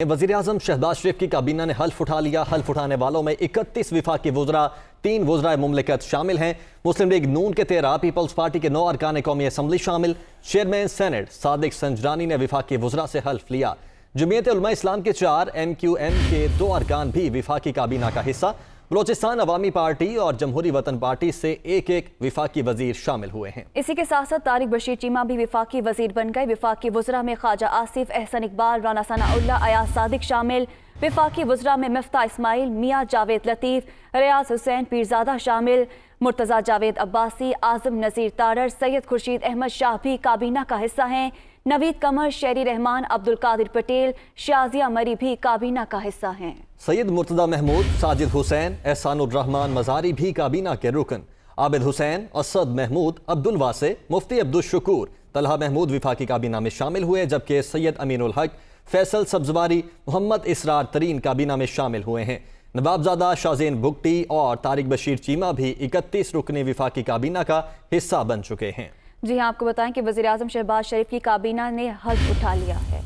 वज़ीर-ए-आज़म शहबाज शरीफ की काबीना ने हल्फ उठा लिया। हल्फ उठाने वालों में 31 विफाकी वुज़रा, 3 वुज़राए मुमलिकत शामिल हैं। मुस्लिम लीग नून के 13, पीपल्स पार्टी के 9 अरकान कौमी असम्बली शामिल। चेयरमैन सेनेट सादिक संजरानी ने विफाकी वुज़रा से हल्फ लिया। जमीयत उलमा इस्लाम के 4, MQM के 2 अरकान भी विफाकी काबीना का हिस्सा। बलोचिस्तान अवामी पार्टी और जमहूरी वतन पार्टी से एक विफाकी वजीर शामिल हुए हैं। इसी के साथ साथ तारिक बशीर चीमा भी विफाकी वजीर बन गए। विफाकी वुज़रा में ख्वाजा आसिफ, एहसन इकबाल, राना सनाउल्ला, अयाज सादिक शामिल। विफाकी वुज़रा में मिफ्ता इस्माइल, मियाँ जावेद लतीफ़, रियाज हुसैन पीरजादा शामिल। मुर्तज़ा जावेद अब्बासी, आज़म नज़ीर तारर, सैयद खुर्शीद अहमद शाह भी काबीना का हिस्सा हैं। नवीद कमर, शेरी रहमान, अब्दुल कादिर पटेल, शाजिया मरी भी काबीना का हिस्सा हैं। सैयद मुर्तज़ा महमूद, साजिद हुसैन, एहसानुर रहमान मज़ारी भी काबीना के रुकन। आबिद हुसैन, असद महमूद, अब्दुल वासे, मुफ्ती अब्दुल शुकूर, तलहा महमूद विफाकी काबीना में शामिल हुए, जबकि सैयद अमीनुल हक, फैसल सब्जवारी, मोहम्मद इसरार तरीन काबीना में शामिल हुए हैं। नवाबजादा शाज़ेन भुगटी और तारिक बशीर चीमा भी 31 रुकनी विफाकी काबीना का हिस्सा बन चुके हैं। जी हाँ, आपको बताएं कि वज़ीर-ए-आज़म शहबाज शरीफ की काबीना ने हल्फ उठा लिया है।